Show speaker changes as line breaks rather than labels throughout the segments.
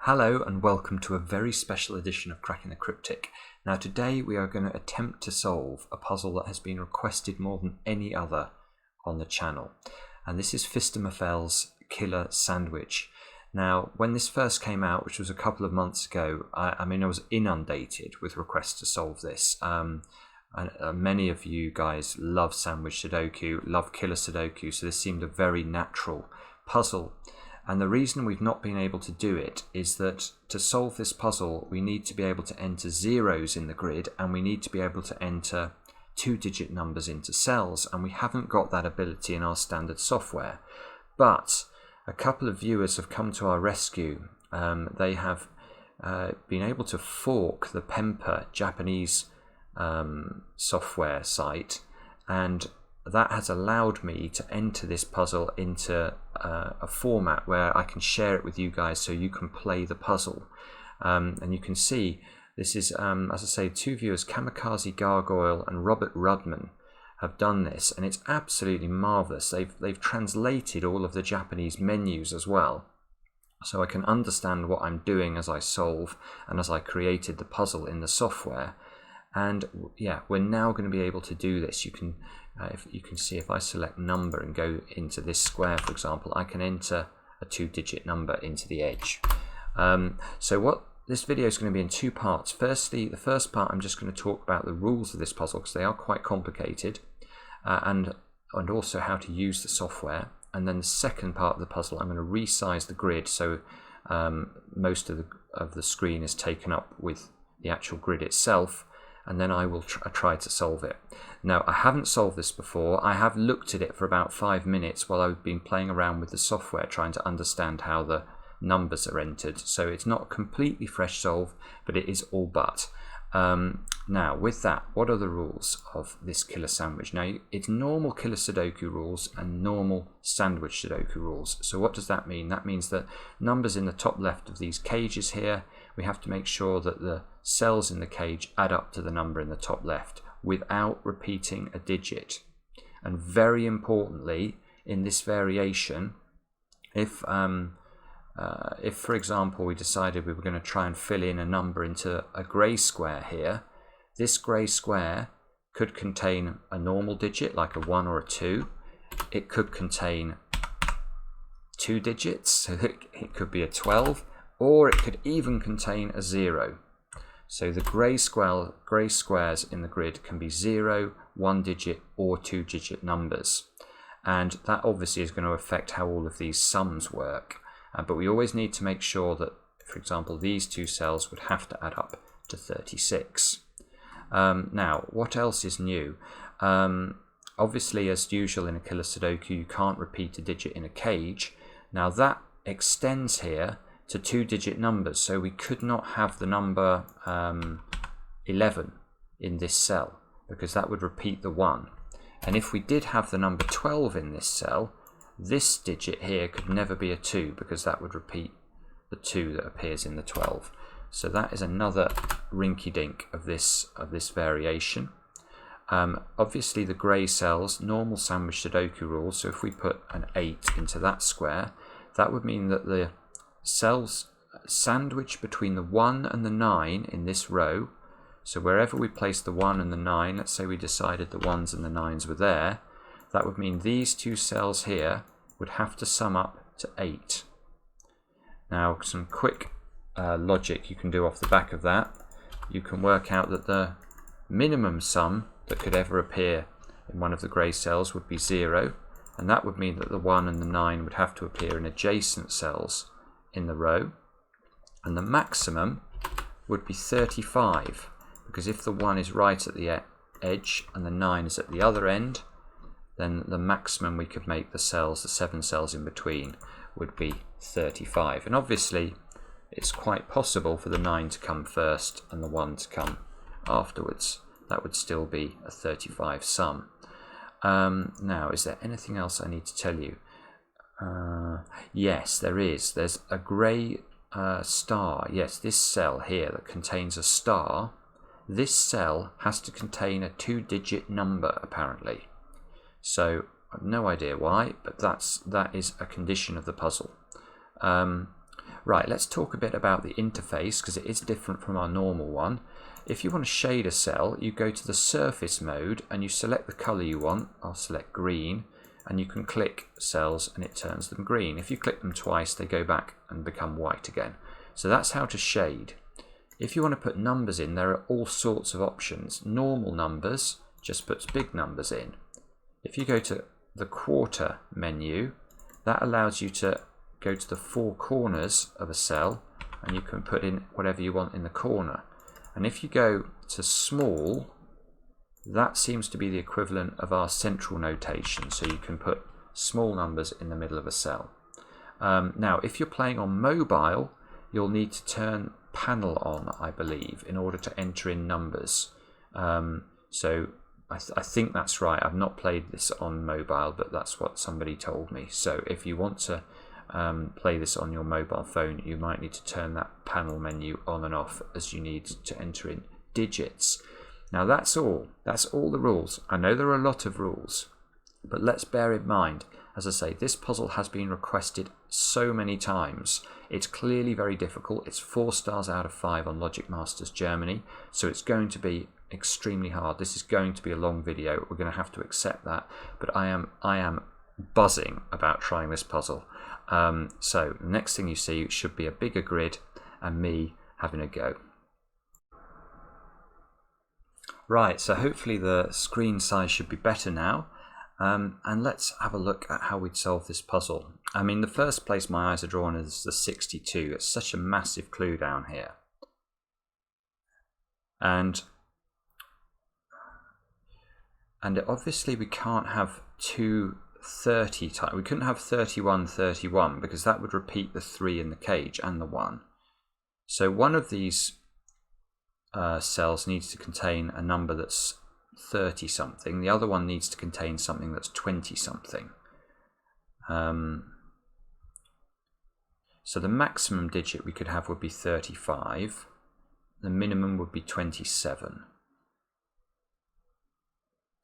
Hello and welcome to a very special edition of Cracking the Cryptic. Now today we are going to attempt to solve a puzzle that has been requested more than any other on the channel. And this is Fistamofel's Killer Sandwich. Now when this first came out, which was a couple of months ago, I was inundated with requests to solve this. Many of you guys love Sandwich Sudoku, love Killer Sudoku, so this seemed a very natural puzzle. And the reason we've not been able to do it is that to solve this puzzle we need to be able to enter zeros in the grid, and we need to be able to enter two-digit numbers into cells, and we haven't got that ability in our standard software. But a couple of viewers have come to our rescue. They have been able to fork the Pemper Japanese software site, and that has allowed me to enter this puzzle into a format where I can share it with you guys so you can play the puzzle. And you can see this is, as I say, two viewers, Kamikaze Gargoyle and Robert Rudman, have done this, and it's absolutely marvellous. They've translated all of the Japanese menus as well, so I can understand what I'm doing as I solve and as I created the puzzle in the software. And yeah, we're now going to be able to do this. You can see if I select number and go into this square, for example, I can enter a two-digit number into the edge. So what this video is going to be in two parts. Firstly, the first part, I'm just going to talk about the rules of this puzzle because they are quite complicated, and also how to use the software. And then the second part of the puzzle, I'm going to resize the grid so most of the screen is taken up with the actual grid itself. And then I will try to solve it. Now, I haven't solved this before. I have looked at it for about 5 minutes while I've been playing around with the software, trying to understand how the numbers are entered. So it's not a completely fresh solve, but it is all but. Now, with that, what are the rules of this Killer Sandwich? Now, it's normal Killer Sudoku rules and normal Sandwich Sudoku rules. So what does that mean? That means that numbers in the top left of these cages here, we have to make sure that the cells in the cage add up to the number in the top left without repeating a digit. And very importantly, in this variation, if for example we decided we were going to try and fill in a number into a grey square here, this grey square could contain a normal digit like a 1 or a 2. It could contain two digits, so it could be a 12, or it could even contain a 0. So the grey squares in the grid can be 0, 1 digit or 2-digit numbers. And that obviously is going to affect how all of these sums work. But we always need to make sure that, for example, these two cells would have to add up to 36. Now, what else is new? Obviously, as usual in a Killer Sudoku, you can't repeat a digit in a cage. Now that extends here to two-digit numbers, so we could not have the number 11 in this cell because that would repeat the 1. And if we did have the number 12 in this cell, this digit here could never be a 2 because that would repeat the 2 that appears in the 12. So that is another rinky-dink of this variation. Obviously the grey cells, normal Sandwich Sudoku rules, so if we put an 8 into that square, that would mean that the cells sandwiched between the 1 and the 9 in this row, so wherever we place the 1 and the 9, let's say we decided the 1s and the 9s were there, that would mean these two cells here would have to sum up to 8. Now, some quick logic you can do off the back of that. You can work out that the minimum sum that could ever appear in one of the grey cells would be 0, and that would mean that the 1 and the 9 would have to appear in adjacent cells in the row, and the maximum would be 35, because if the 1 is right at the edge and the 9 is at the other end, then the maximum we could make the cells, the 7 cells in between, would be 35. And obviously it's quite possible for the 9 to come first and the 1 to come afterwards. That would still be a 35 sum. Now, is there anything else I need to tell you? Yes, there is. There's a grey star. Yes, this cell here that contains a star, this cell has to contain a two-digit number apparently. So I've no idea why, but that is a condition of the puzzle. Right, let's talk a bit about the interface because it is different from our normal one. If you want to shade a cell, you go to the surface mode and you select the color you want. I'll select green, and you can click cells and it turns them green. If you click them twice, they go back and become white again. So that's how to shade. If you want to put numbers in, there are all sorts of options. Normal numbers just puts big numbers in. If you go to the quarter menu, that allows you to go to the four corners of a cell and you can put in whatever you want in the corner. And if you go to small, that seems to be the equivalent of our central notation. So you can put small numbers in the middle of a cell. Now, if you're playing on mobile, you'll need to turn panel on, I believe, in order to enter in numbers. So I think that's right. I've not played this on mobile, but that's what somebody told me. So if you want to play this on your mobile phone, you might need to turn that panel menu on and off as you need to enter in digits. Now that's all the rules. I know there are a lot of rules, but let's bear in mind, as I say, this puzzle has been requested so many times. It's clearly very difficult. It's 4 stars out of 5 on Logic Masters Germany, so it's going to be extremely hard. This is going to be a long video. We're going to have to accept that, but I am buzzing about trying this puzzle. So the next thing you see should be a bigger grid and me having a go. Right, so hopefully the screen size should be better now. And let's have a look at how we'd solve this puzzle. I mean, the first place my eyes are drawn is the 62. It's such a massive clue down here. And obviously we can't have two 30 times. We couldn't have 31, 31 because that would repeat the 3 in the cage and the 1. So one of these cells needs to contain a number that's 30 something. The other one needs to contain something that's 20 something. So the maximum digit we could have would be 35. The minimum would be 27.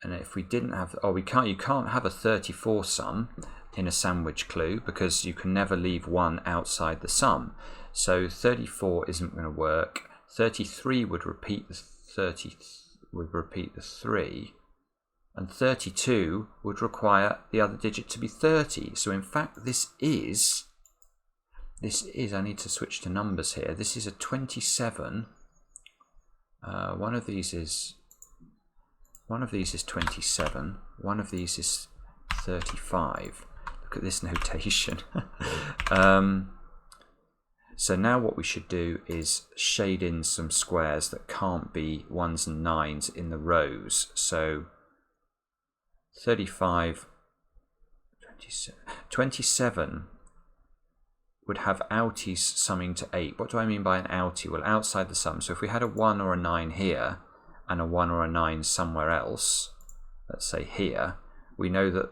And if we didn't have, you can't have a 34 sum in a sandwich clue because you can never leave 1 outside the sum. So 34 isn't going to work. 33 would repeat the 3, and 32 would require the other digit to be 30. So in fact this is, I need to switch to numbers here. This is a 27. One of these is 27. One of these is 35. Look at this notation. So now what we should do is shade in some squares that can't be 1s and 9s in the rows. So 35, 27 would have outies summing to 8. What do I mean by an outie? Well, outside the sum. So if we had a 1 or a 9 here and a 1 or a 9 somewhere else, let's say here, we know that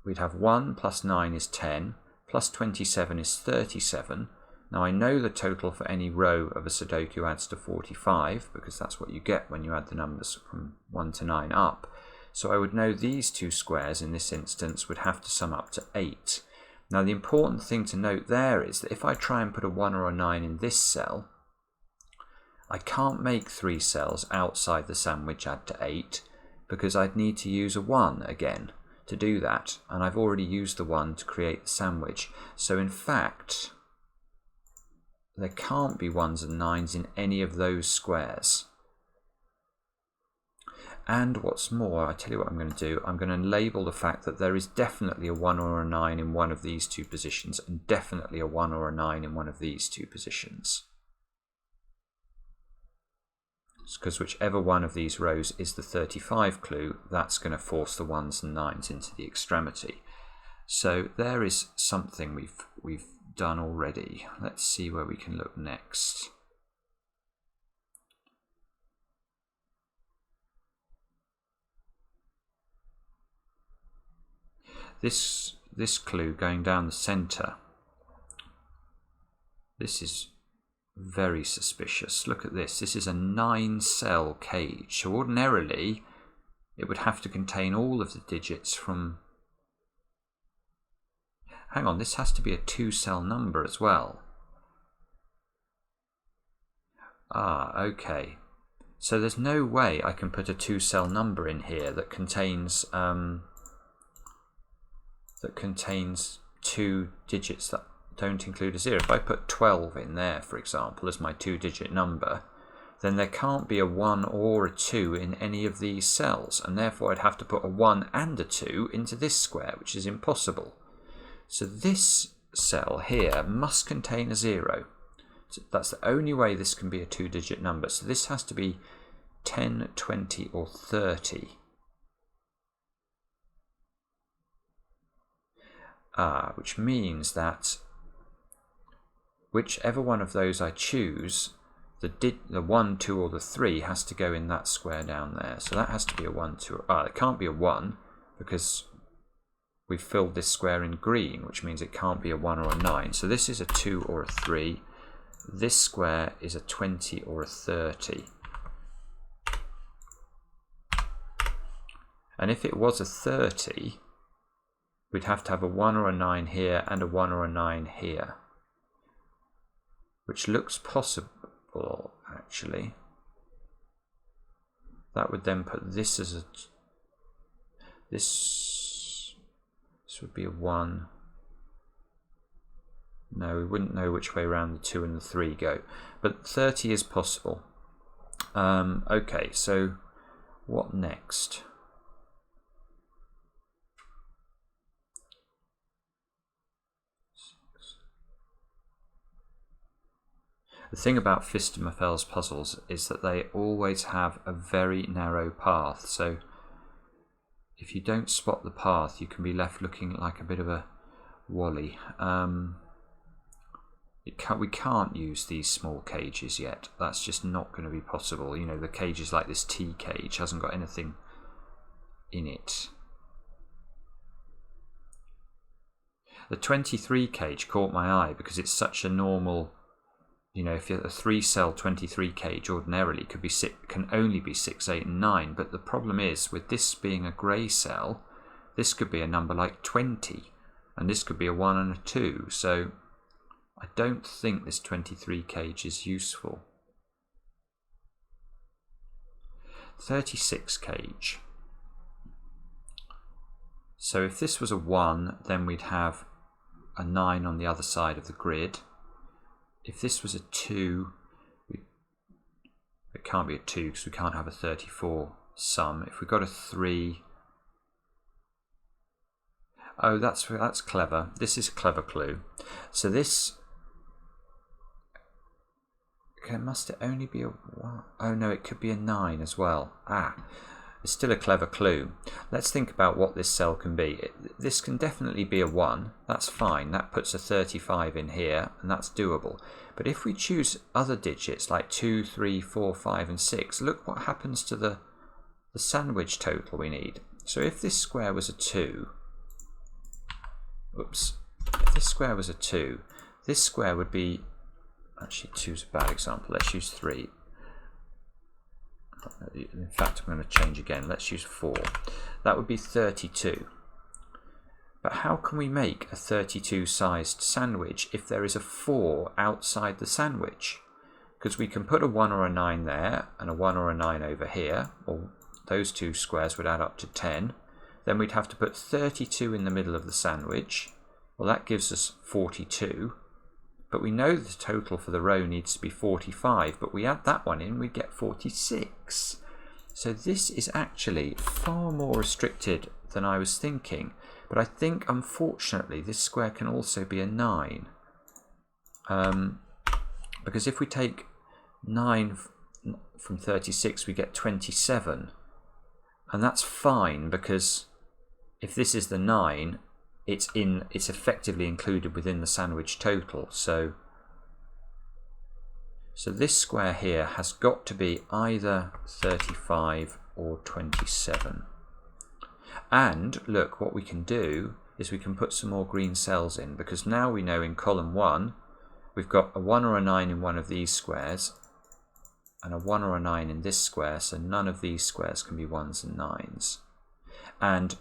we'd have 1 plus 9 is 10, plus 27 is 37. Now I know the total for any row of a Sudoku adds to 45 because that's what you get when you add the numbers from 1 to 9 up. So I would know these two squares in this instance would have to sum up to 8. Now the important thing to note there is that if I try and put a 1 or a 9 in this cell, I can't make 3 cells outside the sandwich add to 8 because I'd need to use a 1 again to do that, and I've already used the 1 to create the sandwich. So in fact, there can't be 1s and 9s in any of those squares. And what's more, I tell you what I'm going to do, I'm going to label the fact that there is definitely a 1 or a 9 in one of these two positions and definitely a 1 or a 9 in one of these two positions. Because whichever one of these rows is the 35 clue, that's going to force the 1s and 9s into the extremity. So there is something we've done already. Let's see where we can look next. This clue going down the center, this is very suspicious. Look at this. This is a 9-cell cage. So ordinarily it would have to contain all of the digits from... Hang on, this has to be a 2-cell number as well. Okay. So there's no way I can put a 2-cell number in here that contains 2 digits that don't include a 0. If I put 12 in there, for example, as my 2-digit number, then there can't be a 1 or a 2 in any of these cells, and therefore I'd have to put a 1 and a 2 into this square, which is impossible. So this cell here must contain a 0. So that's the only way this can be a 2-digit number. So this has to be 10, 20, or 30. Which means that whichever one of those I choose, the 1, 2, or the 3 has to go in that square down there. So that has to be a 1, 2. It can't be a 1 because we've filled this square in green, which means it can't be a 1 or a 9. So this is a 2 or a 3. This square is a 20 or a 30. And if it was a 30, we'd have to have a 1 or a 9 here and a 1 or a 9 here, which looks possible actually. That would then put this as a this would be a 1. No, we wouldn't know which way around the 2 and the 3 go, but 30 is possible. Okay, so what next? The thing about Fistemafel's puzzles is that they always have a very narrow path, so if you don't spot the path you can be left looking like a bit of a wally. We can't use these small cages yet. That's just not going to be possible. You know, the cages like this T cage hasn't got anything in it. The 23 cage caught my eye because it's such a normal, you know, if you're a 3-cell 23 cage ordinarily can only be 6, 8, and 9. But the problem is, with this being a grey cell, this could be a number like 20, and this could be a 1 and a 2. So I don't think this 23 cage is useful. 36 cage. So if this was a 1, then we'd have a 9 on the other side of the grid. If this was a 2, it can't be a 2 because we can't have a 34 sum. If we got a 3, oh, that's clever. This is a clever clue. So this, okay, must it only be a 1? Oh no, it could be a 9 as well. It's still a clever clue. Let's think about what this cell can be. This can definitely be a 1. That's fine. That puts a 35 in here, and that's doable. But if we choose other digits like 2, 3, 4, 5, and 6, look what happens to the sandwich total we need. So if this square was a 2, oops, if this square was a 2, this square would be, actually 2 is a bad example. Let's use 3. In fact, I'm going to change again. Let's use 4. That would be 32. But how can we make a 32 sized sandwich if there is a 4 outside the sandwich? Because we can put a 1 or a 9 there and a 1 or a 9 over here, or those two squares would add up to 10. Then we'd have to put 32 in the middle of the sandwich. Well, that gives us 42. But we know the total for the row needs to be 45, but we add that one in, we get 46. So this is actually far more restricted than I was thinking. But I think, unfortunately, this square can also be a 9. Because if we take 9 from 36, we get 27. And that's fine, because if this is the 9, it's effectively included within the sandwich total. So this square here has got to be either 35 or 27. And look, what we can do is we can put some more green cells in, because now we know in column 1 we've got a 1 or a 9 in one of these squares and a 1 or a 9 in this square, so none of these squares can be 1s and 9s. And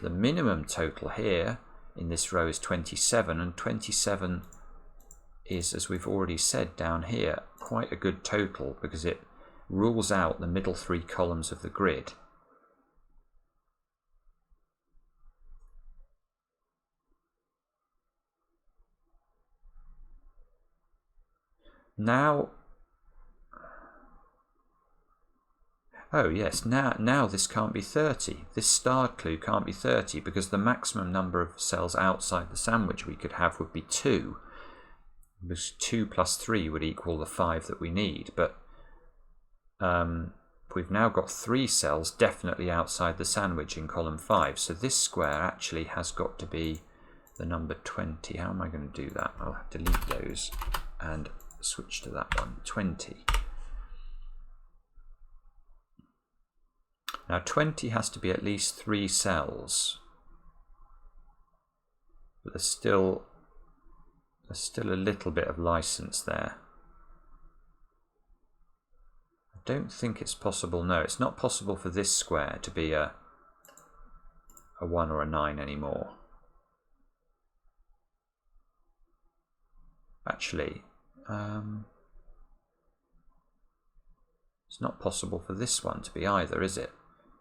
the minimum total here in this row is 27, and 27 is, as we've already said down here, quite a good total because it rules out the middle 3 columns of the grid. Now, oh yes, now this can't be 30. This starred clue can't be 30 because the maximum number of cells outside the sandwich we could have would be 2. Because 2 plus 3 would equal the 5 that we need. But we've now got 3 cells definitely outside the sandwich in column 5. So this square actually has got to be the number 20. How am I going to do that? I'll have to delete those and switch to that one, 20. Now 20 has to be at least 3 cells. But there's still a little bit of license there. I don't think it's possible. No, it's not possible for this square to be a 1 or a 9 anymore. Actually, it's not possible for this one to be either, is it?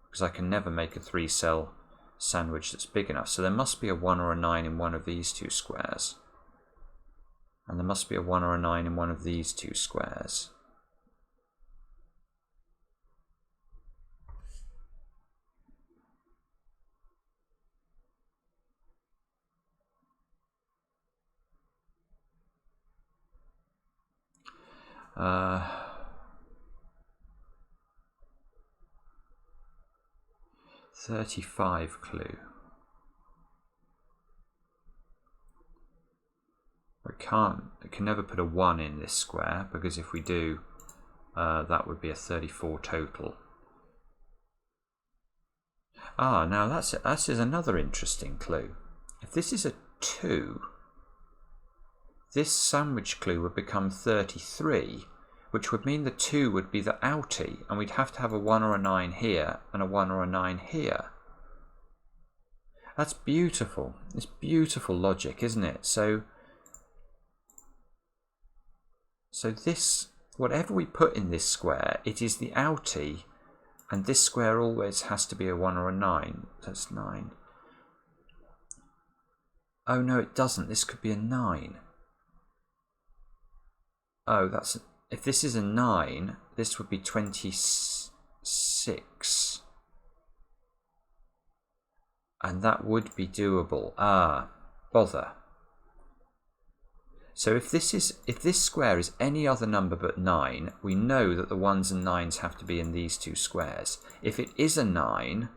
Because I can never make a 3-cell sandwich that's big enough. So there must be a 1 or a 9 in one of these 2 squares. And there must be a 1 or a 9 in one of these 2 squares. Uh, 35 clue. I can never put a 1 in this square because if we do, that would be a 34 total. Ah, now that is another interesting clue. If this is a 2, this sandwich clue would become 33, which would mean the 2 would be the outie, and we'd have to have a 1 or a 9 here and a 1 or a 9 here. That's beautiful. It's beautiful logic, isn't it? So this, whatever we put in this square, it is the outie, and this square always has to be a 1 or a 9. That's 9. Oh no, it doesn't. This could be a 9. Oh, if this is a 9, this would be 26. And that would be doable. Ah, bother. So if this square is any other number but 9, we know that the 1s and 9s have to be in these 2 squares. If it is a 9,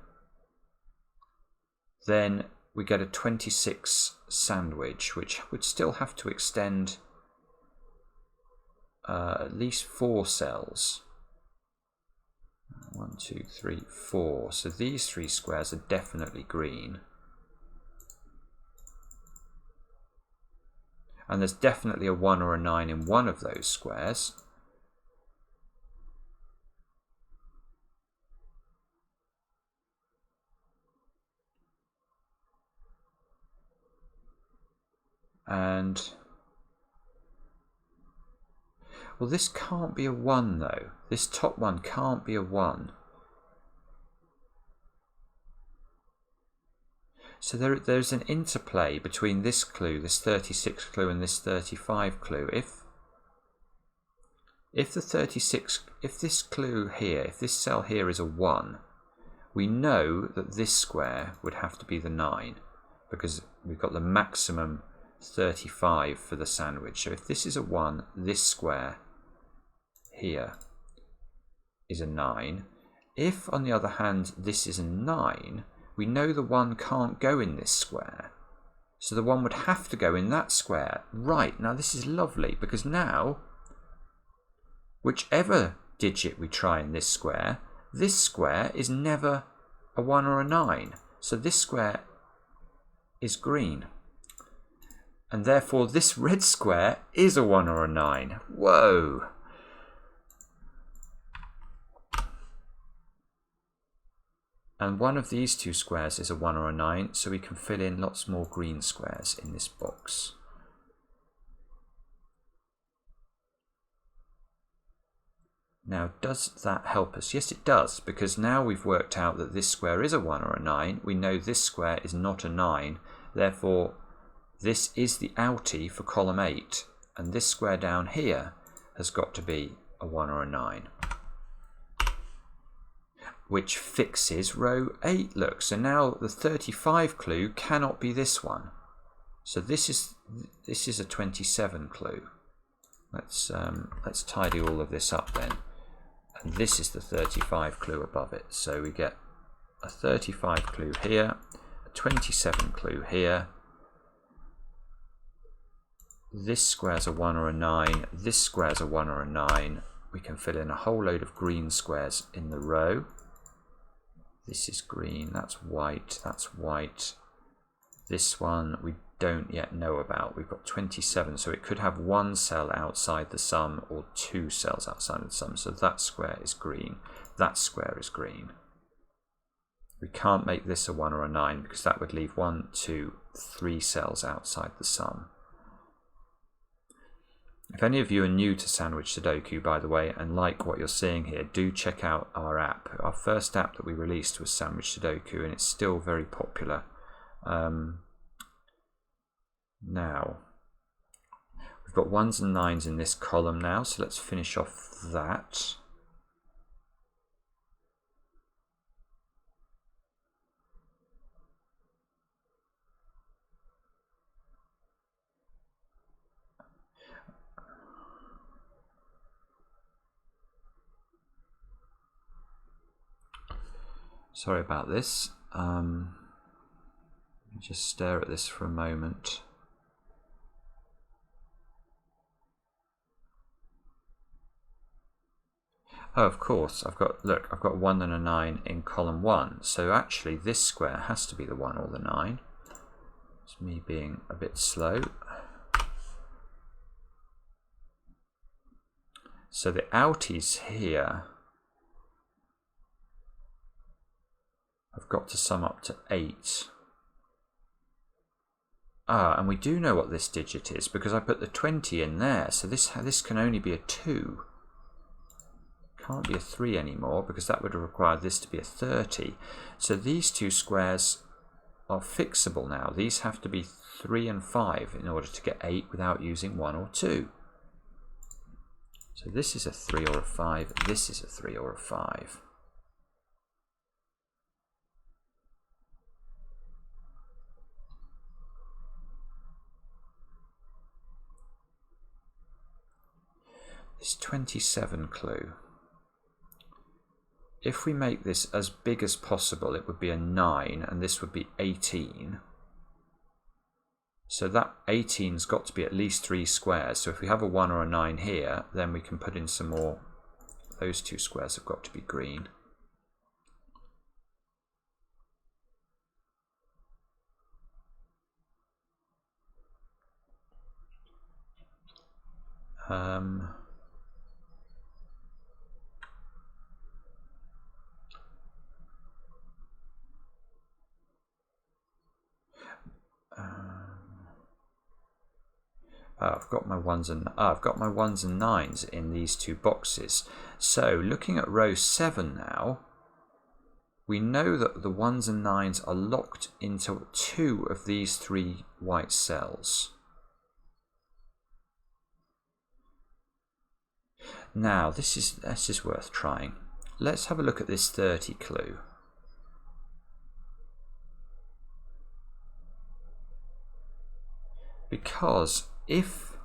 then we get a 26 sandwich, which would still have to extend at least 4 cells. 1, 2, 3, 4. So these 3 squares are definitely green. And there's definitely a 1 or a 9 in one of those squares. And well, this can't be a 1 though. This top one can't be a 1. So there's an interplay between this clue, this 36 clue, and this 35 clue. If the 36, if this clue here, if this cell here is a 1, we know that this square would have to be the 9 because we've got the maximum 35 for the sandwich. So if this is a 1, this square here is a 9. If, on the other hand, this is a 9, we know the 1 can't go in this square. So the 1 would have to go in that square. Right, now this is lovely because now, whichever digit we try in this square is never a 1 or a 9. So this square is green. And therefore this red square is a 1 or a 9. Whoa! And one of these 2 squares is a 1 or a 9, so we can fill in lots more green squares in this box. Now, does that help us? Yes, it does, because now we've worked out that this square is a 1 or a 9. We know this square is not a 9. Therefore, this is the outie for column 8. And this square down here has got to be a 1 or a 9. Which fixes row 8. Look, so now the 35 clue cannot be this one. So this is a 27 clue. Let's tidy all of this up then. And this is the 35 clue above it. So we get a 35 clue here, a 27 clue here. This square's a 1 or a 9. This square's a 1 or a 9. We can fill in a whole load of green squares in the row. This is green, that's white, that's white. This one we don't yet know about. We've got 27, so it could have one cell outside the sum or two cells outside of the sum. So that square is green, that square is green. We can't make this a 1 or a 9 because that would leave 1, 2, 3 cells outside the sum. If any of you are new to Sandwich Sudoku, by the way, and like what you're seeing here, do check out our app. Our first app that we released was Sandwich Sudoku, and it's still very popular. Now, we've got 1s and 9s in this column now, so let's finish off that. Sorry about this. Let me just stare at this for a moment. Oh, of course, I've got 1 and a 9 in column 1. So actually this square has to be the 1 or the 9. It's me being a bit slow. So the outies here have got to sum up to 8. And we do know what this digit is because I put the 20 in there. So this can only be a 2. Can't be a 3 anymore because that would require this to be a 30. So these two squares are fixable now. These have to be 3 and 5 in order to get 8 without using 1 or 2. So this is a 3 or a 5. This is a 3 or a 5. This 27 clue. If we make this as big as possible, it would be a 9, and this would be 18. So that 18's got to be at least 3 squares. So if we have a 1 or a 9 here, then we can put in some more. Those two squares have got to be green. I've got my 1s and I've got my 1s and 9s in these two boxes. So looking at row 7 now, we know that the 1s and 9s are locked into 2 of these 3 white cells. Now this is worth trying. Let's have a look at this 30 clue. Because if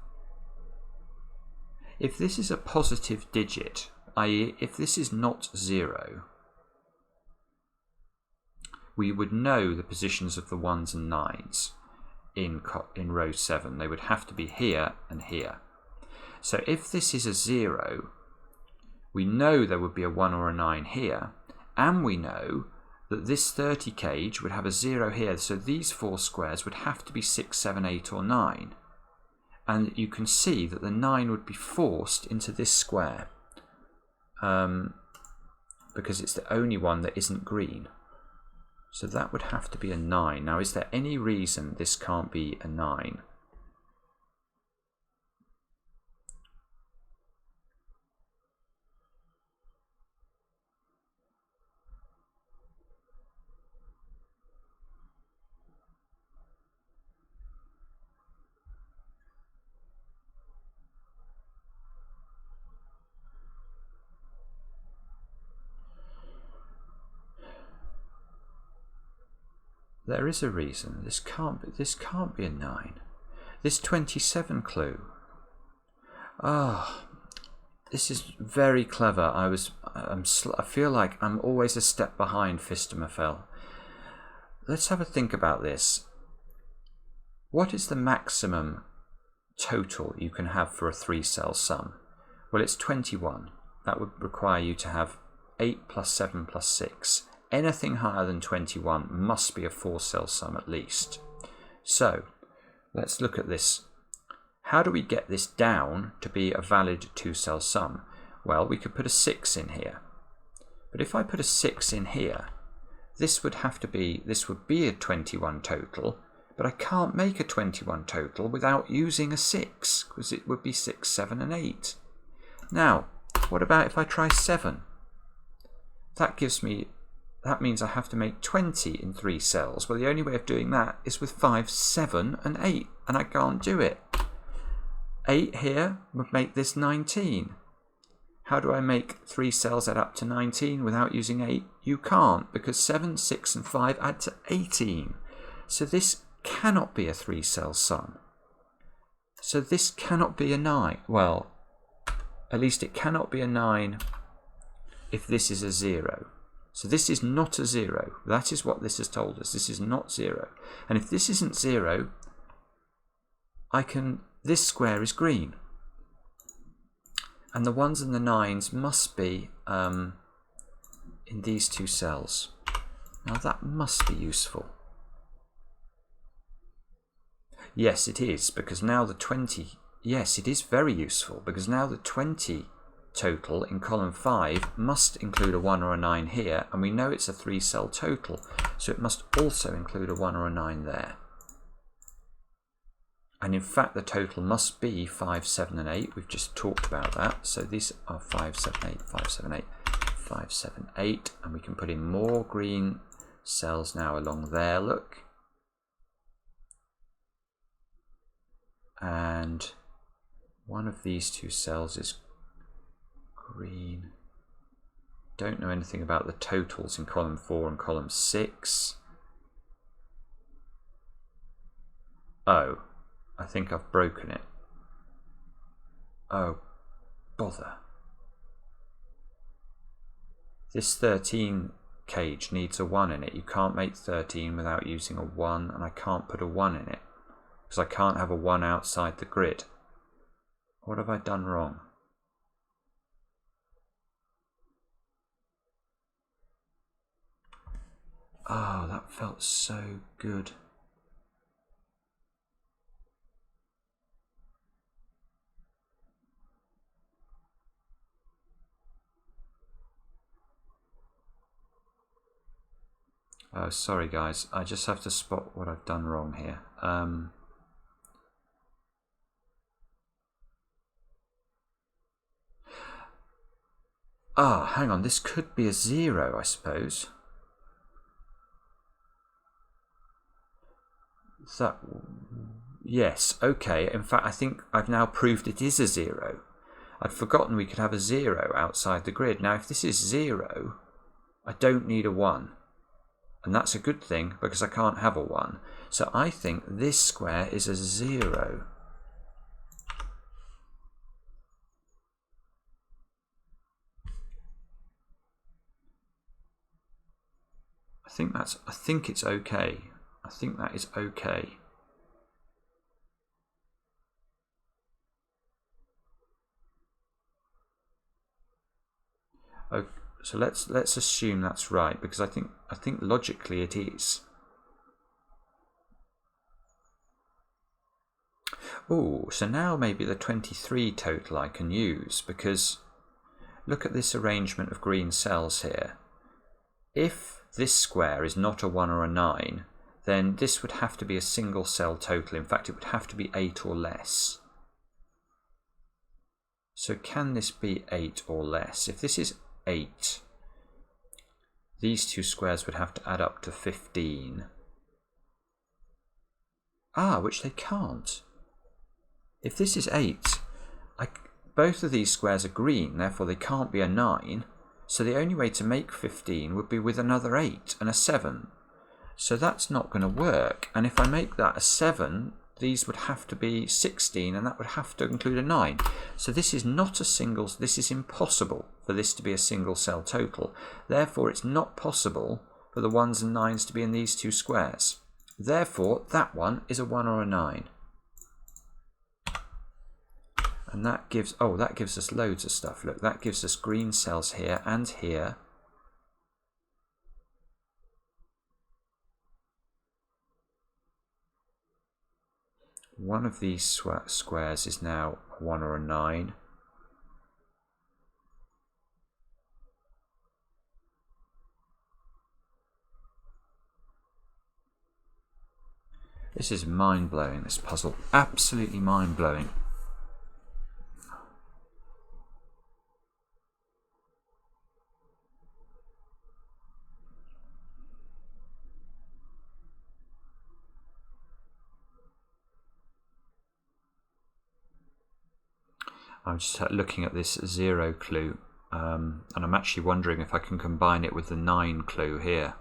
this is a positive digit, i.e. if this is not 0, we would know the positions of the 1s and 9s in row 7. They would have to be here and here. So if this is a 0, we know there would be a 1 or a 9 here, and we know that this 30 cage would have a 0 here, so these 4 squares would have to be 6, 7, 8 or 9. And you can see that the 9 would be forced into this square because it's the only one that isn't green. So that would have to be a 9. Now, is there any reason this can't be a 9? There is a reason. This can't be a 9. This 27 clue. Ah, this is very clever. I feel like I'm always a step behind Fistamafel. Let's have a think about this. What is the maximum total you can have for a 3-cell sum? Well, it's 21. That would require you to have 8 plus 7 plus 6. Anything higher than 21 must be a 4-cell sum at least. So let's look at this. How do we get this down to be a valid 2-cell sum? Well, we could put a 6 in here. But if I put a 6 in here, this would be a 21 total, but I can't make a 21 total without using a 6, because it would be 6, 7 and 8. Now, what about if I try 7? That means I have to make 20 in 3 cells. Well, the only way of doing that is with 5, 7 and 8, and I can't do it. 8 here would make this 19. How do I make 3 cells add up to 19 without using 8? You can't, because 7, 6 and 5 add to 18. So this cannot be a 3-cell sum. So this cannot be a 9. Well, at least it cannot be a 9 if this is a 0. So this is not a 0. That is what this has told us. This is not 0. And if this isn't 0, this square is green. And the 1s and the 9s must be in these 2 cells. Now that must be useful. Yes, it is, because now the 20... Yes, it is very useful, because now the 20 total in column 5 must include a 1 or a 9 here, and we know it's a 3-cell total, so it must also include a 1 or a 9 there. And in fact the total must be 5, 7 and 8. We've just talked about that. So these are 5, 7, 8, 5, 7, 8, 5, 7, 8, and we can put in more green cells now along there, look. And one of these 2 cells is green. Don't know anything about the totals in column 4 and column 6. Oh, I think I've broken it. Oh, bother. This 13 cage needs a 1 in it. You can't make 13 without using a 1, and I can't put a 1 in it because I can't have a 1 outside the grid. What have I done wrong? Oh, that felt so good. Oh, sorry guys, I just have to spot what I've done wrong here. Hang on, this could be a 0, I suppose. Yes, okay, in fact I think I've now proved it is a 0. I'd forgotten we could have a 0 outside the grid. Now if this is 0, I don't need a 1. And that's a good thing because I can't have a 1. So I think this square is a 0. I think it's okay. I think that is okay. Okay, so let's assume that's right, because I think logically it is. Oh, so now maybe the 23 total I can use, because look at this arrangement of green cells here. If this square is not a 1 or a 9, then this would have to be a single cell total. In fact, it would have to be 8 or less. So can this be 8 or less? If this is 8, these 2 squares would have to add up to 15. Which they can't. If this is 8, both of these squares are green, therefore they can't be a 9. So the only way to make 15 would be with another 8 and a 7. So that's not going to work. And if I make that a 7, these would have to be 16, and that would have to include a 9. So this is not a single, this is impossible for this to be a single cell total. Therefore, it's not possible for the 1s and 9s to be in these two squares. Therefore, that one is a 1 or a 9. And that gives, oh, that gives us loads of stuff. Look, that gives us green cells here and here. One of these squares is now a 1 or a 9. This is mind-blowing, this puzzle. Absolutely mind-blowing. I'm just looking at this 0 clue, and I'm actually wondering if I can combine it with the 9 clue here.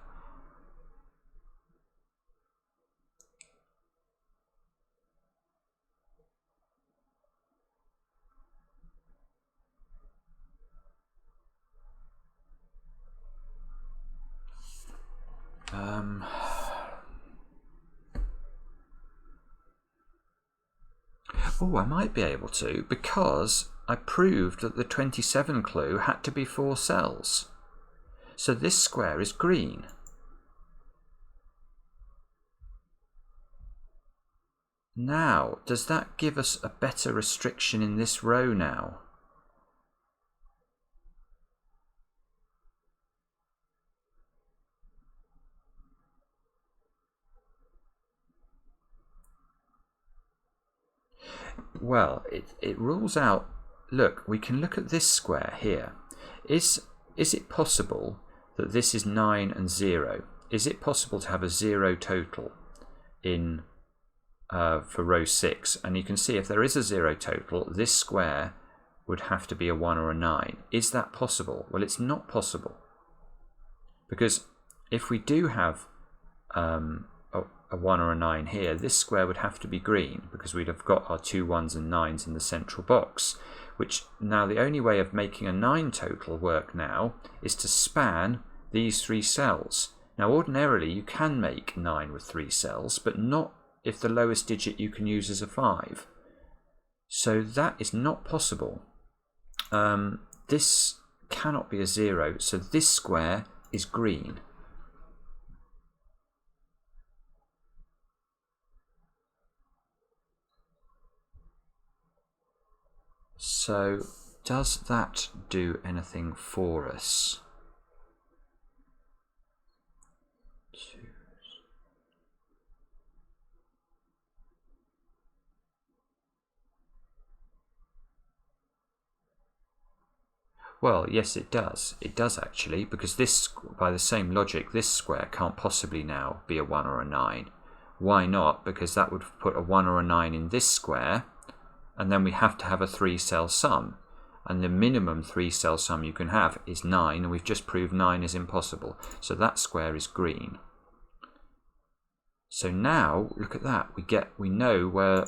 Oh, I might be able to, because I proved that the 27 clue had to be 4 cells. So this square is green. Now, does that give us a better restriction in this row now? Well, it rules out, look, we can look at this square here. Is it possible that this is 9 and 0? Is it possible to have a 0 total in for row 6? And you can see if there is a 0 total, this square would have to be a 1 or a 9. Is that possible? Well, it's not possible. Because if we do have a 1 or a 9 here, this square would have to be green, because we'd have got our 2 1s and 9s in the central box. Which, now the only way of making a 9 total work now is to span these 3 cells. Now ordinarily you can make 9 with 3 cells, but not if the lowest digit you can use is a 5. So that is not possible. This cannot be a 0, so this square is green. So, does that do anything for us? Well, yes, it does. It does actually, because this, by the same logic, this square can't possibly now be a 1 or a 9. Why not? Because that would put a 1 or a 9 in this square, and then we have to have a 3-cell sum. And the minimum 3-cell sum you can have is 9, and we've just proved 9 is impossible. So that square is green. So now, look at that. We know where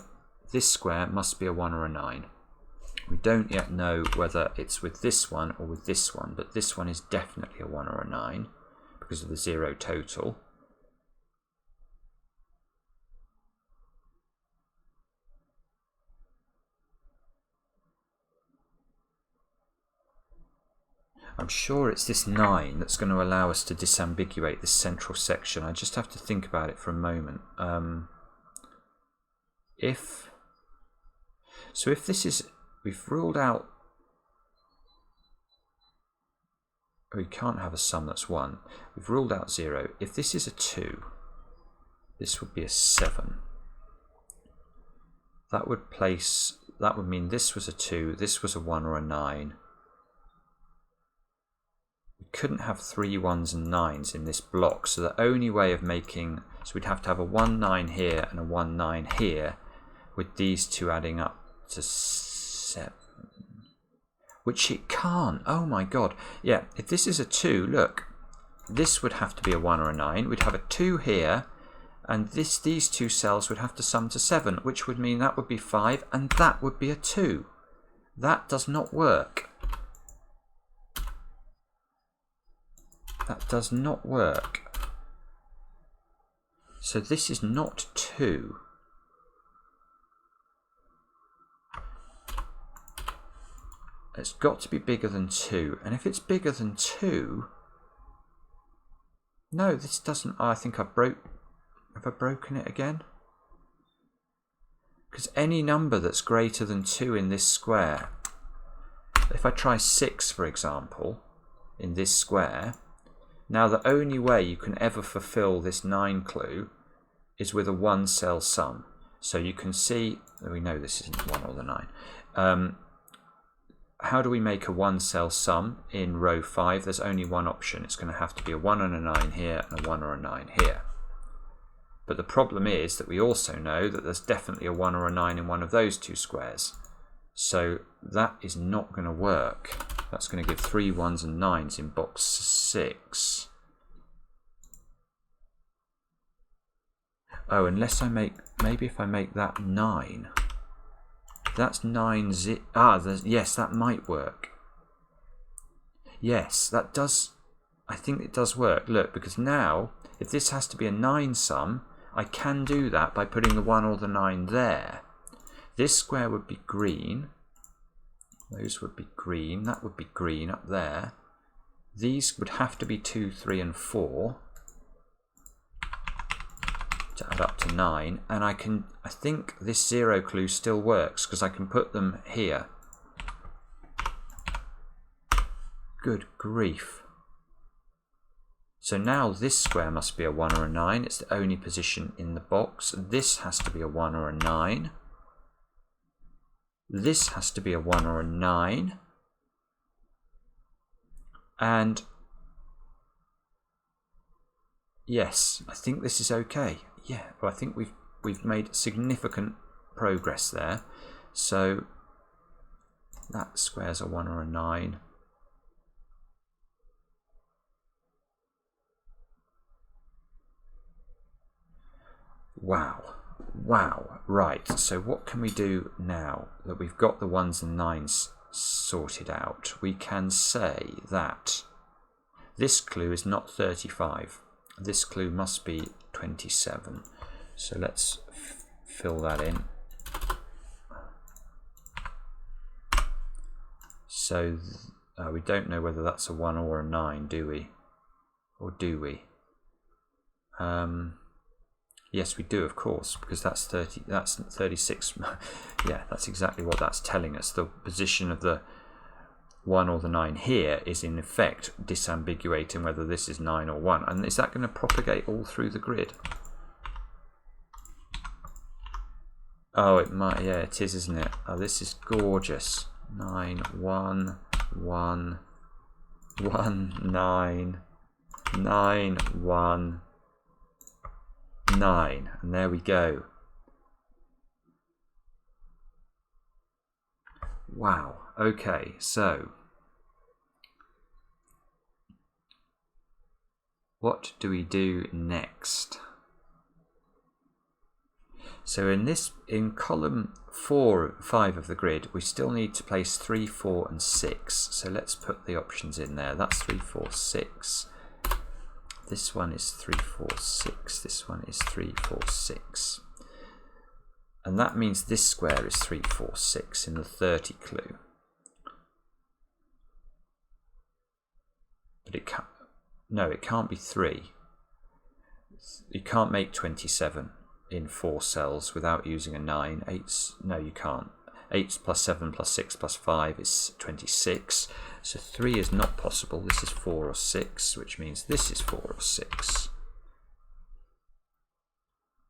this square must be a 1 or a 9. We don't yet know whether it's with this one or with this one, but this one is definitely a 1 or a 9 because of the 0 total. I'm sure it's this 9 that's going to allow us to disambiguate this central section. I just have to think about it for a moment. If this is, we've ruled out, we can't have a sum that's 1. We've ruled out 0. If this is a 2, this would be a 7. That would mean this was a 2, this was a 1 or a 9. We couldn't have 3 1s and 9s in this block, so the only way of making, so we'd have to have a 1 9 here and a 1 9 here, with these two adding up to 7. Which it can't. Oh my god. Yeah, if this is a 2, look, this would have to be a 1 or a 9. We'd have a 2 here, and these two cells would have to sum to 7, which would mean that would be 5, and that would be a 2. That does not work. That does not work. So this is not 2. It's got to be bigger than 2. And if it's bigger than 2... No, this doesn't... Oh, I think Have I broken it again? Because any number that's greater than 2 in this square... If I try 6, for example, in this square... Now the only way you can ever fulfill this 9 clue is with a 1 cell sum. So you can see... We know this isn't 1 or the 9. How do we make a 1 cell sum in row 5? There's only one option. It's going to have to be a 1 and a 9 here and a 1 or a 9 here. But the problem is that we also know that there's definitely a 1 or a 9 in one of those two squares. So that is not going to work. That's going to give 3 1s and 9s in box 6. Oh, unless I make... Maybe if I make that 9... That's 9 yes, that might work. Yes, that does. I think it does work. Look, because now, if this has to be a 9 sum, I can do that by putting the 1 or the 9 there. This square would be green. Those would be green. That would be green up there. These would have to be 2, 3, and 4 to add up to 9, and I think this 0 clue still works because I can put them here. Good grief. So now this square must be a 1 or a 9. It's the only position in the box. This has to be a 1 or a 9. This has to be a 1 or a 9. And yes, I think this is okay. Yeah, well, I think we've made significant progress there. So that square's a 1 or a 9. Wow. Wow. Right, so what can we do now that we've got the 1s and 9s sorted out? We can say that this clue is not 35. This clue must be 27. So let's fill that in. So we don't know whether that's a 1 or a 9, do we? Or do we? Yes, we do, of course, because that's 30. That's 36. Yeah, that's exactly what that's telling us. The position of the 1 or the 9 here is in effect disambiguating whether this is 9 or 1. And is that going to propagate all through the grid? Oh, it might. Yeah, it is, isn't it? Oh, this is gorgeous. 9, 1, 1, 1, 9, 9, 1, 9. And there we go. Wow. Okay, so what do we do next? So in column 5 of the grid, we still need to place 3, 4, and 6. So let's put the options in there. That's 3, 4, 6. This one is 3, 4, 6. This one is 3, 4, 6. And that means this square is 3, 4, 6 in the 30 clue. But it can't. No, it can't be 3. You can't make 27 in 4 cells without using a 9. 8's, no, you can't. 8 plus 7 plus 6 plus 5 is 26. So 3 is not possible. This is 4 or 6, which means this is 4 or 6. 6,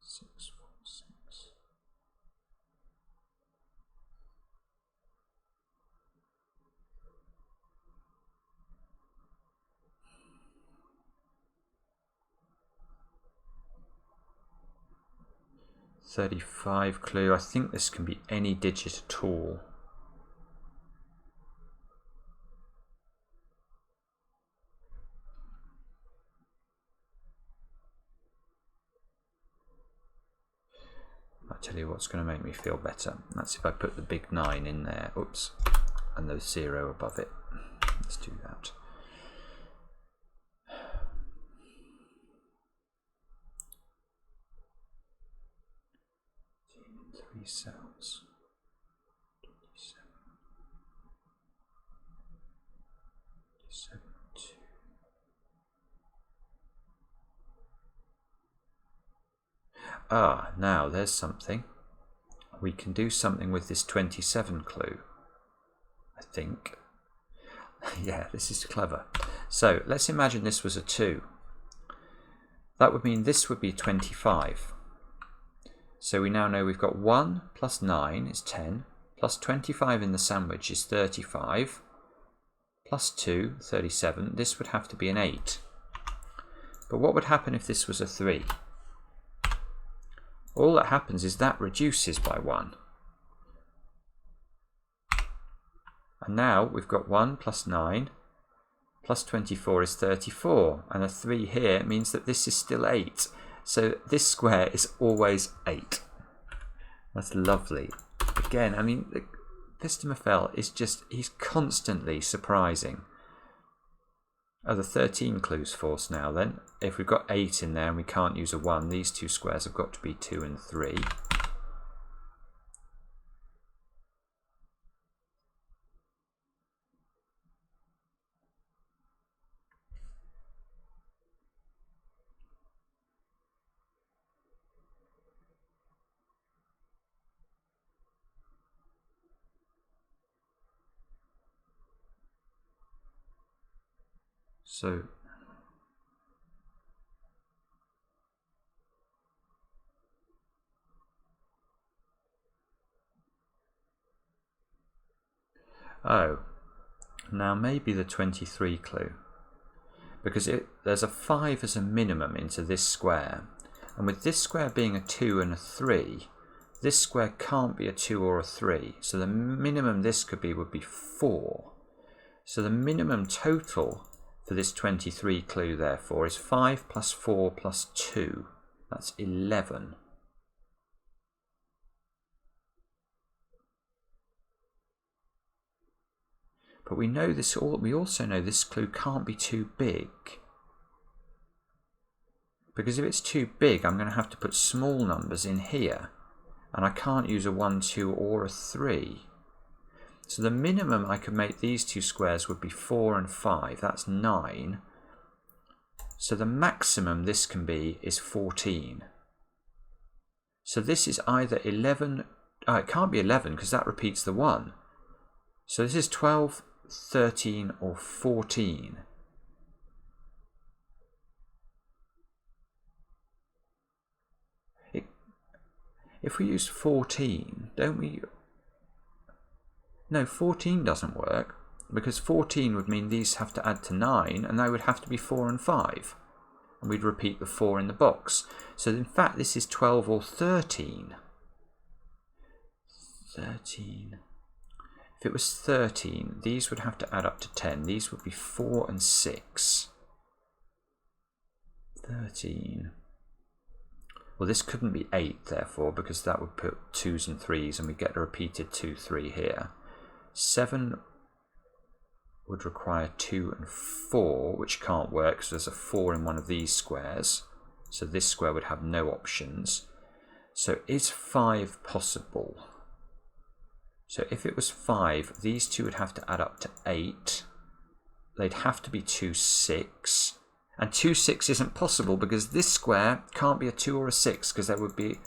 4, 6. $35 clue. I think this can be any digit at all. Tell you what's going to make me feel better. That's if I put the big 9 in there. Oops. And the 0 above it. Let's do that. 3 cells. 27. 72. Ah, now there's something. We can do something with this 27 clue, I think. Yeah, this is clever. So let's imagine this was a 2. That would mean this would be 25. So we now know we've got 1 plus 9 is 10, plus 25 in the sandwich is 35, plus 2, 37. This would have to be an 8. But what would happen if this was a 3? All that happens is that reduces by 1. And now we've got 1 plus 9 plus 24 is 34. And a 3 here means that this is still 8. So this square is always 8. That's lovely. Again, I mean, Pistomafel is just, he's constantly surprising. Oh, the 13 clues force now then. If we've got 8 in there and we can't use a 1, these two squares have got to be 2 and 3. So oh, now maybe the 23 clue, because there's a 5 as a minimum into this square, and with this square being a 2 and a 3, this square can't be a 2 or a 3, so the minimum this could be would be 4. So the minimum total for this 23 clue, therefore, is 5 plus 4 plus 2. That's 11. But we know this. We also know this clue can't be too big, because if it's too big, I'm going to have to put small numbers in here, and I can't use a 1, 2, or a 3. So the minimum I could make these two squares would be 4 and 5. That's 9. So the maximum this can be is 14. So this is either 11. It can't be 11 because that repeats the 1. So this is 12, 13, or 14. If we use 14, don't we? No, 14 doesn't work, because 14 would mean these have to add to 9, and they would have to be 4 and 5. And we'd repeat the 4 in the box. So in fact, this is 12 or 13. 13. If it was 13, these would have to add up to 10. These would be 4 and 6. 13. Well, this couldn't be 8, therefore, because that would put 2s and 3s, and we get a repeated 2, 3 here. 7 would require 2 and 4, which can't work because there's a 4 in one of these squares. So this square would have no options. So is 5 possible? So if it was 5, these two would have to add up to 8. They'd have to be 2, 6. And 2, 6 isn't possible because this square can't be a 2 or a 6 because there would be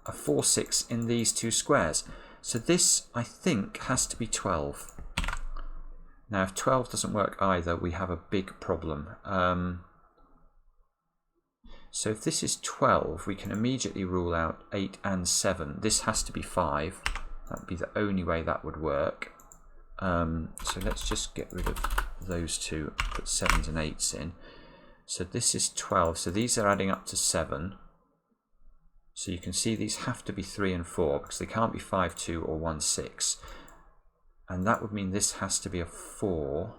a 4, 6 in these two squares. So this, I think, has to be 12. Now, if 12 doesn't work either, we have a big problem. So if this is 12, we can immediately rule out 8 and 7. This has to be 5. That would be the only way that would work. So let's just get rid of those two, put 7s and 8s in. So this is 12. So these are adding up to 7. So you can see these have to be 3 and 4 because they can't be 5, 2 or 1, 6. And that would mean this has to be a 4.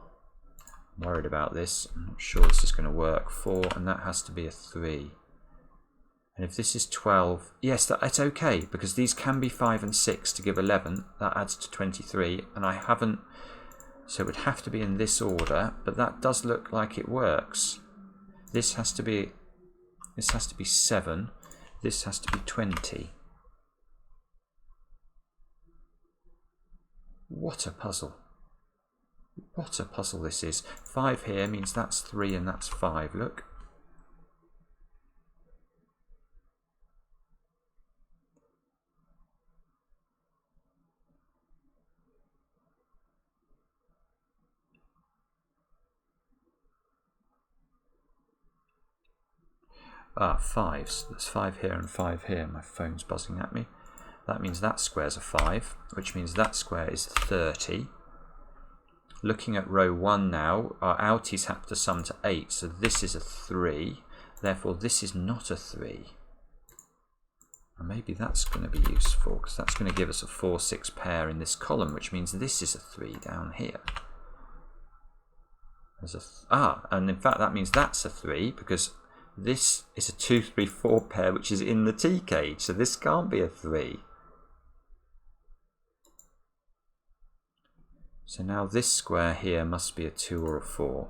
I'm worried about this. I'm not sure this is going to work. 4, and that has to be a 3. And if this is 12, yes, that's okay, because these can be 5 and 6 to give 11. That adds to 23, and I haven't, so it would have to be in this order, but that does look like it works. This has to be 7, this has to be 20. What a puzzle. What a puzzle this is. 5 here means that's 3 and that's 5, look. Ah, 5. So there's 5 here and 5 here. My phone's buzzing at me. That means that square's a 5, which means that square is 30. Looking at row 1 now, our outies have to sum to 8, so this is a 3. Therefore, this is not a 3. And maybe that's going to be useful, because that's going to give us a 4-6 pair in this column, which means this is a 3 down here. And in fact, that means that's a 3, because this is a 2, 3, 4 pair, which is in the T cage, so this can't be a 3. So now this square here must be a 2 or a 4.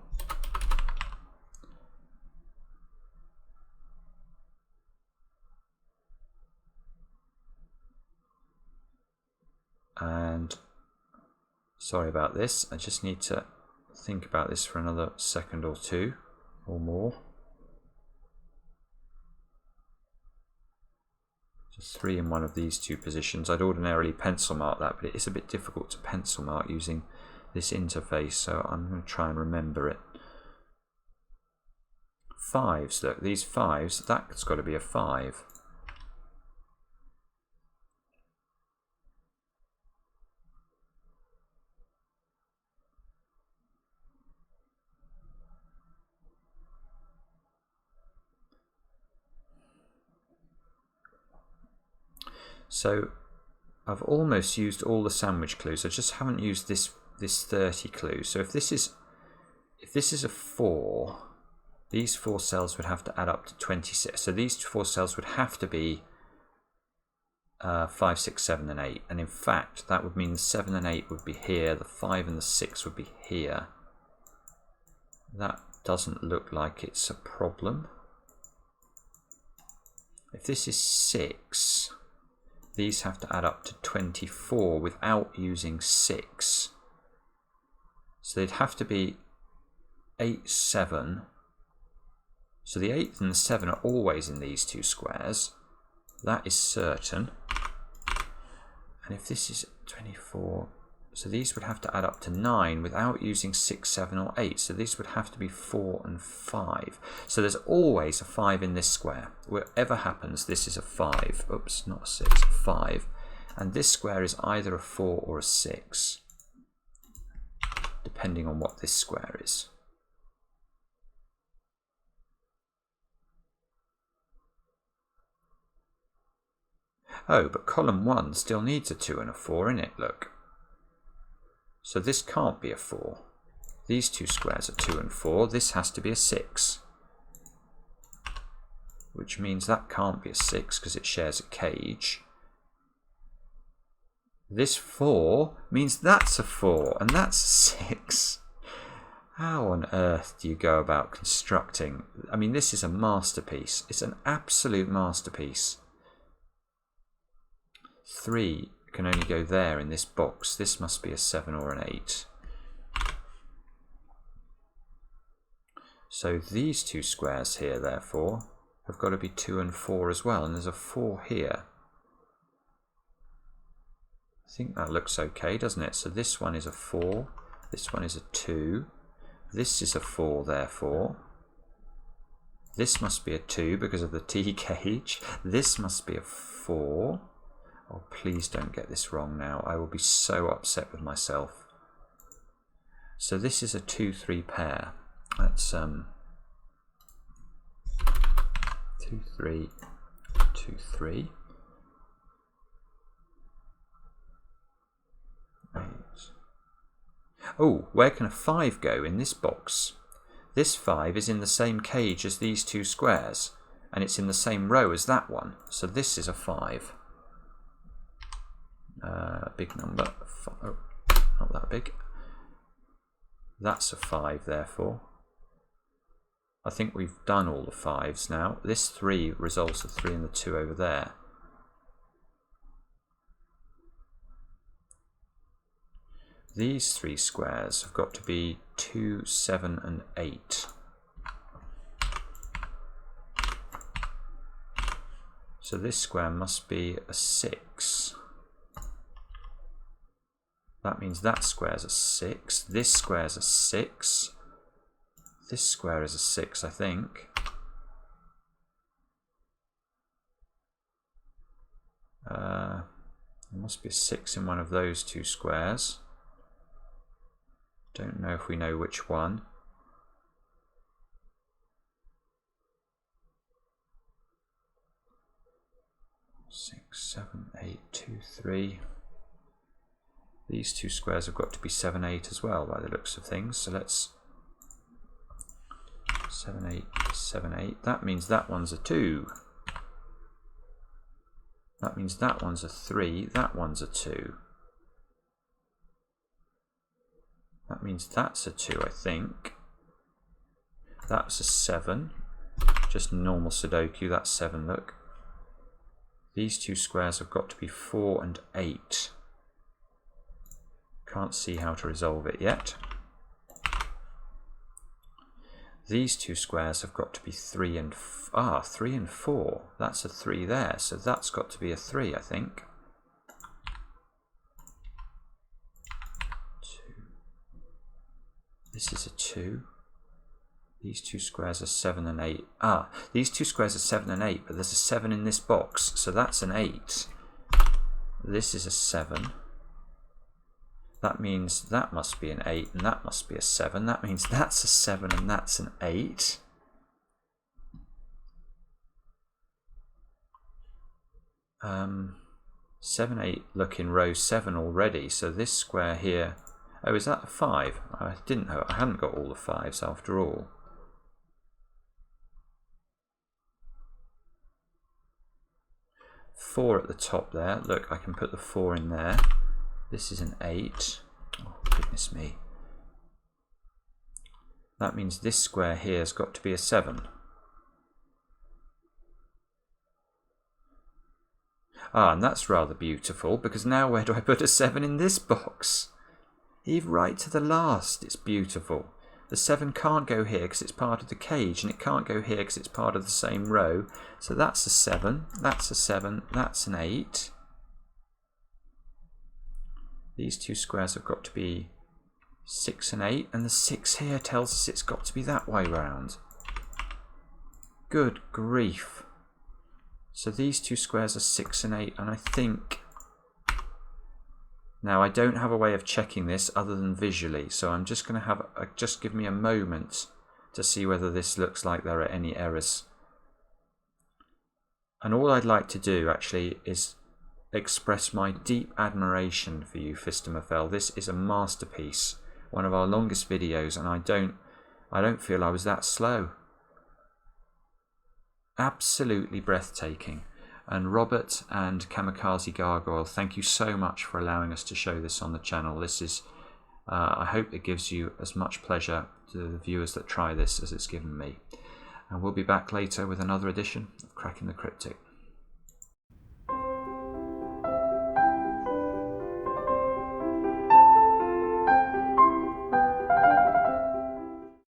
And sorry about this, I just need to think about this for another second or two or more. Just 3 in one of these two positions. I'd ordinarily pencil mark that, but it is a bit difficult to pencil mark using this interface, so I'm going to try and remember it. 5s, look, these 5s, that's got to be a 5. So I've almost used all the sandwich clues. I just haven't used this 30 clue. So if this is a 4, these 4 cells would have to add up to 26. So these 4 cells would have to be 5, 6, 7 and 8. And in fact, that would mean the 7 and 8 would be here, the 5 and the 6 would be here. That doesn't look like it's a problem. If this is 6, these have to add up to 24 without using 6. So they'd have to be 8, 7. So the 8 and the 7 are always in these two squares. That is certain. And if this is 24, so these would have to add up to 9 without using 6, 7 or 8. So these would have to be 4 and 5. So there's always a 5 in this square. Whatever happens, this is a 5. Oops, not a 6, a 5. And this square is either a 4 or a 6, depending on what this square is. Oh, but column 1 still needs a 2 and a 4 in it, look. So this can't be a 4. These two squares are 2 and 4. This has to be a 6. Which means that can't be a 6 because it shares a cage. This 4 means that's a 4 and that's a 6. How on earth do you go about constructing? I mean, this is a masterpiece. It's an absolute masterpiece. 3 can only go there in this box. This must be a 7 or an 8. So these two squares here, therefore, have got to be 2 and 4 as well, and there's a 4 here. I think that looks okay, doesn't it? So this one is a 4, this one is a 2, this is a 4, therefore. This must be a 2 because of the T cage. This must be a 4. Oh, please don't get this wrong now. I will be so upset with myself. So this is a 2, 3 pair. That's 2, 3, 2, 3. 8. Oh, where can a 5 go in this box? This 5 is in the same cage as these two squares, and it's in the same row as that one. So this is a 5. Big number. Oh, not that big. That's a 5, therefore. I think we've done all the 5s now. This 3 resolves the 3 and the 2 over there. These 3 squares have got to be 2, 7 and 8. So this square must be a 6. That means that square is a 6. This square is a 6. This square is a 6, I think. There must be a 6 in one of those 2 squares. Don't know if we know which one. Six, 7, 8, 2, 3. These 2 squares have got to be 7, 8 as well by the looks of things. So let's 7, 8, 7, 8. That means that one's a 2. That means that one's a 3. That one's a 2. That means that's a 2, I think. That's a 7. Just normal Sudoku, that's 7, look. These 2 squares have got to be 4 and 8. Can't see how to resolve it yet. These 2 squares have got to be 3 and 4. That's a 3 there, so that's got to be a 3, I think. 2. This is a 2. These 2 squares are 7 and 8. These 2 squares are 7 and 8, but there's a 7 in this box, so that's an 8. This is a 7. That means that must be an 8 and that must be a 7. That means that's a 7 and that's an 8. Um, 7, 8 look in row 7 already. So this square here, oh, is that a 5? I didn't know. I hadn't got all the 5s after all. Four at the top there. Look, I can put the 4 in there. This is an 8. Oh, goodness me. That means this square here has got to be a 7. And that's rather beautiful, because now where do I put a 7 in this box? Even right to the last, it's beautiful. The 7 can't go here because it's part of the cage, and it can't go here because it's part of the same row. So that's a 7, that's a 7, that's an 8. These 2 squares have got to be 6 and 8, and the 6 here tells us it's got to be that way round. Good grief. So these 2 squares are 6 and 8, and I think... Now, I don't have a way of checking this other than visually, so I'm just going to have... just give me a moment to see whether this looks like there are any errors. And all I'd like to do, actually, is express my deep admiration for you, Fistamafel. This is a masterpiece, one of our longest videos, and I don't feel I was that slow. Absolutely breathtaking. And Robert and Kamikaze Gargoyle, thank you so much for allowing us to show this on the channel. This is, I hope it gives you as much pleasure to the viewers that try this as it's given me. And we'll be back later with another edition of Cracking the Cryptic.